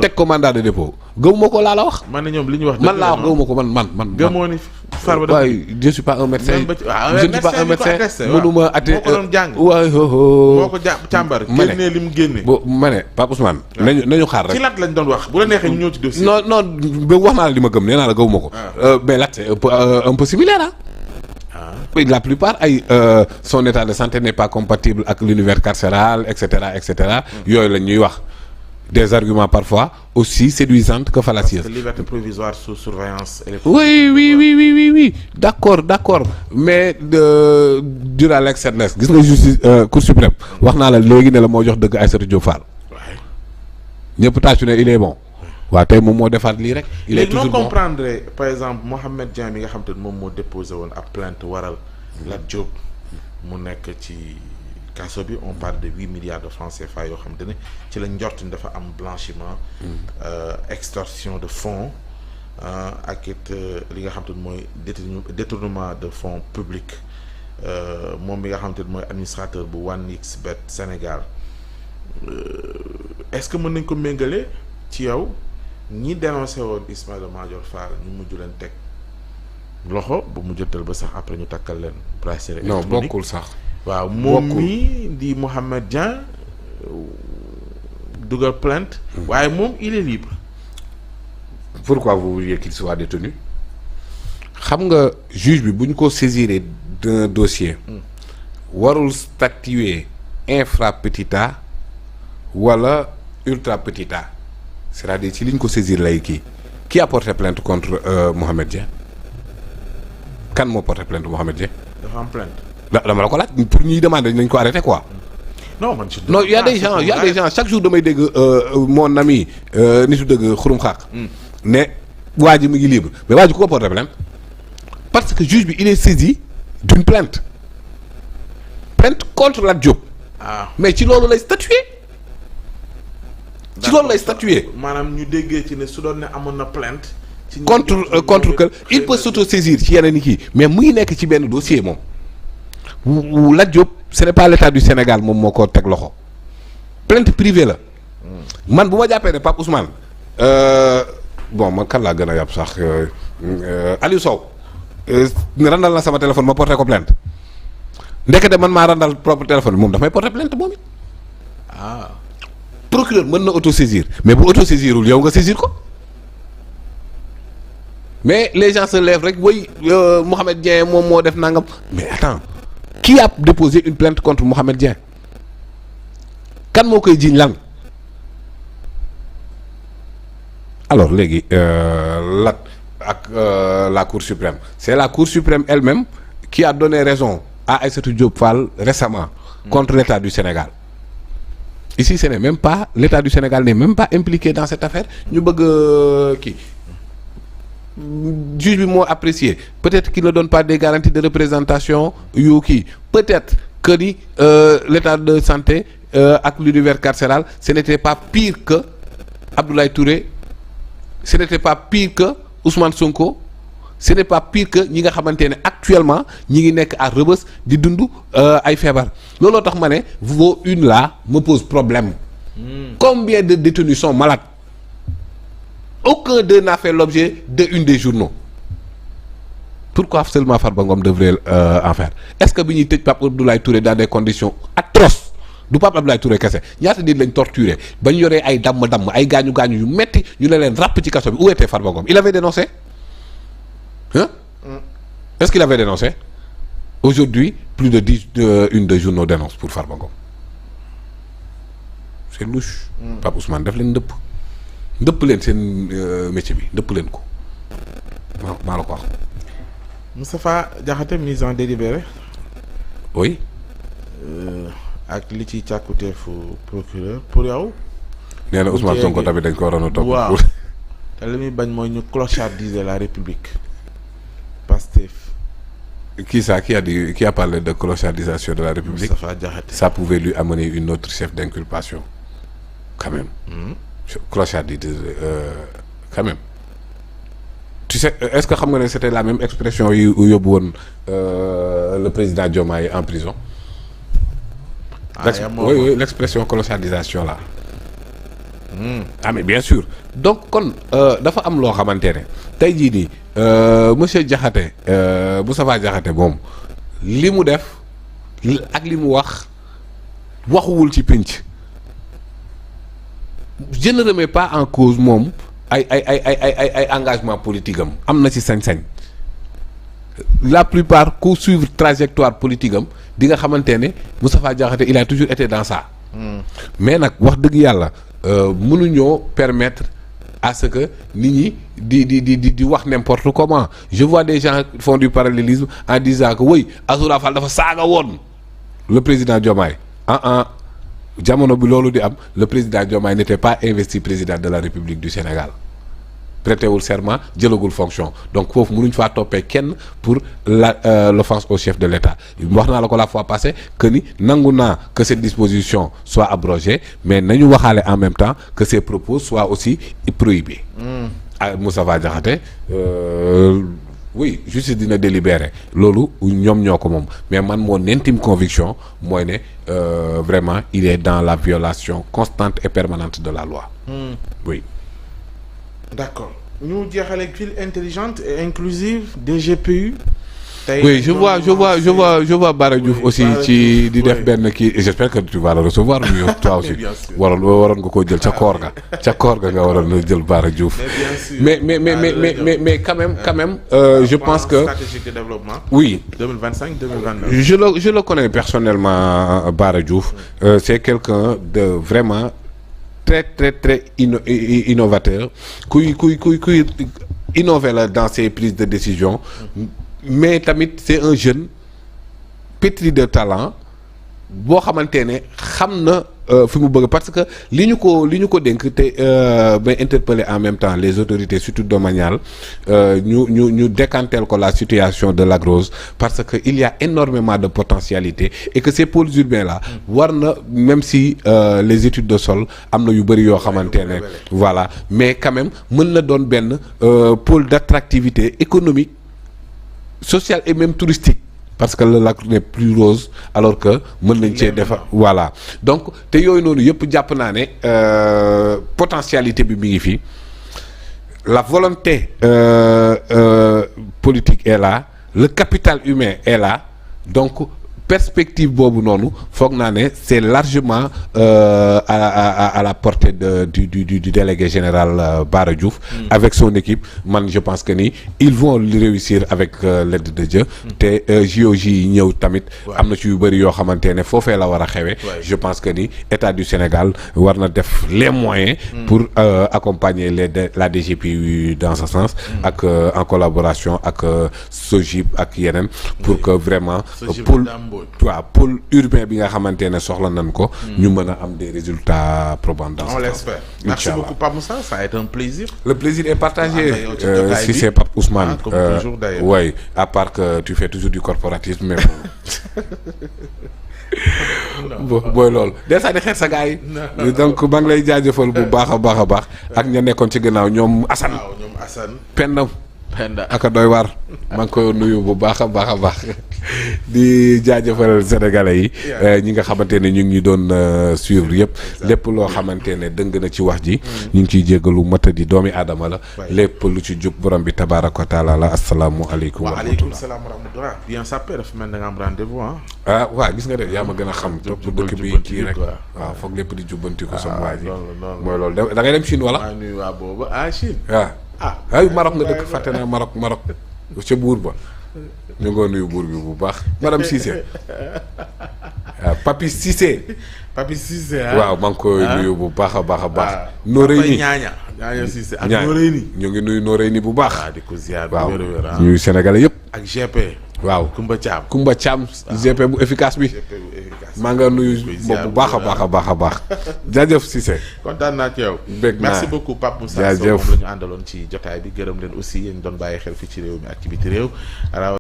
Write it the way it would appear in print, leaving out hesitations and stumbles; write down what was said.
teg ko mandat de dépôt gëmuma ko laa la wax. man ñoom li ñu wax. man laa wax gëmuma ko man. gëmoo ni Farba dafa waaye je suis pas un médecin. je ne suis pas un médecin mënuma atte moo ko doon jàng. waay moo ko càmbar. génnee li mu génne. ma ne Pape Ousmane. nañu xaar rek ci lat lañ doon wax bu la neexee ñu ñëw ci dossier. non ba wax naa la li ma gëm nee naa la gëmuma ko. mais lat c'est un peu similaire la plupart son état de santé n'est pas compatible avec l'univers carcéral etc. yooyu la ñuy wax. Des arguments parfois aussi séduisantes que fallacieuses. Parce que liberté provisoire sous surveillance électronique. Oui. D'accord. Mais durant l'excellence gis nga justice Cour suprême wax naa la léegi ne la moo jox dëgg Aïssatou Diop Fall. ñëpp tàccu ne il est bon. waaw tey moom moo defaat lii rek. il est toujours bon comprendre par exemple Mohamed Dieng bi nga xam te ne moom moo déposé woon ab plainte waral Lat Diop mu nekk ci. kaso bi on parle de 8 milliards de francs CFA yoo xam te ne ci la njort ni dafa am blanchiment extorsion de fonds ak it li nga xam te ne mooy détournement de fonds publics moom bi nga xam te ne mooy administrateur bu 1xBet Sénégal est-ce que mën nañ ko méngale ci yow ñi dénoncé woon Ismaïla Madior Fall ñu mujj leen teg loxo ba mu jëtal ba sax après ñu takkal leen bracelet non électronique bokkul sax waaw moom mii di Mohamed Dieng dugal plainte waaye moom il est libre. Pourquoi vous vouliez qu'il soit détenu xam nga juge bi bu ñu ko saisiré d'un dossier warul statuer infra petita wala ultra petita c'est-à-dire ci li ñu ko saisir lay kii qui a porté plainte contre Mohamed Dieng kan moo porté plainte Mohamed Dieng. dafa am plainte. dama la ko laaj pour ñuy demander nañ ko arrêter quoi. non il y a des gens chaque jour damay dégg mon ami nitu dëgg xurum xaq ne waa ji mu ngi libre mais waa ji ku ko porter plainte parce que juge bi il est saisi d'une plainte contre Lat Diop. mais ci loolu lay statuer. maanaam ñu déggee ci ne su doon ne amoon na plainte. ci contre que il peut s'auto-saisir ci yeneen i kii mais mu ngi nekk ci benn dossier moom. Lat Diop ce n'est pas l'état du Sénégal moom moo ko teg loxo plainte privée la man bu ma jàppee ne Pape Ousmane bon man kan laa gën a yàpp sax Aliou Sow randal na sama téléphone ma porté ko plainte ndekete man maa randal propre téléphone bi moom daf may porté plainte moom it procureur mën na auto-saisir mais bu auto-saisirul yow nga saisir ko mais les gens se lèvent rek way Mohamed Dieng moom moo def nangam mais attends qui a déposé une plainte contre Mohamed Dieng kan moo koy jiiñ lan alors léegi Lat ak la Cour suprême c'est la Cour suprême elle-même qui a donné raison à Aïssatou Diop Fall récemment contre l'État du Sénégal ici ce n'est même pas l'État du Sénégal n'est même pas impliqué dans cette affaire ñu bëgg kii juge bi moo apprécié peut-être qu'il ne donne pas des garanties de représentation yu kii peut-être que ni l'état de santé ak l'univers carcéral ce n'était pas pire que Abdoulaye Touré ce n'était pas pire que Ousmane Sonko ce n'est pas pire que ñi nga xamante ne actuellement ñi ngi nekk à Rebeuss di dund ay feebar looloo tax ma ne vos une là me pose problème. Combien de détenus sont malades? Aucun d'eux n'a fait l'objet de une des journaux. Pourquoi seulement Farba Ngom devrait en faire? Est-ce que bi ñuy tëj Pape Abdoulaye Touré dans des conditions atroces du Pape Abdoulaye Touré kese ñaata nit lañ torturé ba ñu yoree ay damm ay gaañu yu metti ñu ne leen ràpp ci kaso bi où était Farba Ngom? Il avait dénoncé hein? Est-ce qu'il avait dénoncé? Aujourd'hui plus de 10 une de journaux dénoncent pour Farba Ngom. C'est louche. Pape Ousmane def leen ndëpp leen seen métier bi ndëpp leen ko maa la ko wax. Moustapha Diakhaté mise en délibéré. oui. ak li ci càkkuteefu procureur pour yow. nee na Ousmane Sonko tamit dañ ko waroon a topp. waaw te li muy bañ mooy ñu clochardiser la République. Pastef. Qui a parlé de clochardisation de la République? Moustapha Diakhaté. Ça pouvait lui amener une autre chef d'inculpation quand même. Clochardité quand même. Tu sais, est-ce que xam nga ne c'était la même expression yu yóbbu woon le président Diomaye en prison? Oui, l'expression clochardisation là. ah mais bien sûr donc kon dafa am loo xamante ne tey jii nii monsieur Diakhaté Moustapha Diakhaté moom li mu def ak li mu waxuwul ci pénc je ne remets pas en cause moom ay engagement politique am na ci sañ-sañ la plupart ku suivre trajectoire politique am di nga xamante ne Moustapha Diakhaté il a toujours été dans ça. Mais nag wax dëgg yàlla mënuñoo permettre à ce que nit ñi di wax n'importe comment je vois des gens font du parallélisme en disant que oui Azoura Fall dafa saaga woon le président Diomaye jamono bi loolu di am le président Diomaye n'était pas investi président de la République du Sénégal prêtewul serment jëlagul fonction donc foofu mënuñ faa toppee kenn pour l'offense au chef de l'État wax naa la ko la fois passée que ni nangu naa que cette disposition soit abrogée mais nañu waxaale en même temps que ces propos soient aussi prohibés. Moustapha Diakhaté oui justice dina délibérer loolu ñoom ñoo ko moom mais man mon intime conviction mooy ne vraiment il est dans la violation constante et permanente de la loi. Oui. D'accord ñu jeexale ak ville intelligente et inclusive DGPU. Oui, je vois Bara Diouf aussi ci di def benn kii j'espère que tu vas le recevoir mais toi aussi waroon nga koo jël ca koor ga nga waroon na jël Bara Diouf mais quand même je pense que stratégie de développement oui 2025-2029 je le connais personnellement Bara Diouf c'est quelqu'un de vraiment très innovateur kuy innover la dans ses prises de décision mais tamit c'est un jeune pétri de talent boo xamante ne xam na fi mu bëgg parce que li ñu ko dénk te may interpeller en même temps les autorités surtout domaniales ñu décanteel ko la situation de Lac Rose parce que il y a énormément de potentialité et que ces pôles urbains là war na même si les études de sol am na yu bëri yoo xamante ne voilà mais quand même mën na doon benn pôle d'attractivité économique sociale et même touristique parce que le lac n'est plus rose alors que mën nañ cee defa voilà donc te yooyu noonu yëpp jàpp naa ne potentialité bi mi ngi fi la volonté politique est là le capital humain est là donc perspective boobu noonu foog naa ne c'est largement à la portée du délégué général Bara Diouf avec son équipe man je pense que ni ils vont réussir avec l'aide de Dieu te JOJ yi ñëw tamit am na ci yu bëri yoo xamante ne foofee la war a xewee je pense que ni État du Sénégal war na def les moyens pour accompagner la DGPU dans ce sens ak en collaboration ak SOGIP ak yeneen pour que vraiment waaw pôle urbain bi nga xamante ne soxla nañ ko ñu mën a am des résultats probants dans ce sens. On l'espère. Merci beaucoup Pape Moussa, ça a été un plaisir. Le plaisir est partagé. Si c'est Pape Ousmane. Comme toujours d'ailleurs. Oui, à part que tu fais toujours du corporatisme mais booy loolu des saa di xeet sa gars yi donc maa ngi lay jaajëfal bu baax a baax ak ña nekkoon ci gannaaw ñoom Assane Pendam aka doy waar maa ngi koy nuyu bu baax a baax di jaajëfal sénégalais yi ñi nga xamante ne ñu ngi doon suivre yëpp lépp loo xamante ne dëng na ci wax ji ñu ngi ciy jéggalu matadi doomi aadama la lépp lu ci jub borom bi tabaaraka wa taala la asalaamualeykum wa waaleykum salaam wa rahmatulah bien sapé dafa mel da nga am rendez-vous waaw gis nga de yaa ma gën a xam topp dëkk bi kii rek waaw foog lépp di jubbanti ko sama waa ji mooy loolu da ngay dem Chine wala waa boobu Chine ay Maroc nga dëkk fàtte naa Maroc ca buur ba ñu ngoo nuyu buur bi bu baax madame Cissé waaw Papi Cissé waaw maa ngi koy nuyu bu baax a baax Noreyni ñaaña Cissé ak Noreyni ñu ngi nuyu Noreyni bu baax di ko ziar waaw ñuy sénégalais yëpp ak GP waaw Kumba Thiam GP bu efficace bi maa nga nuyu bu baax a baax jaajëf Cissé kontaan naa ci yow merci beaucoup Pape Moussa Sow moom la ñu àndaloon ci jotaay bi gërëm leen aussi yéen doon bàyyi xel fii ci réew mi ak ci biti réew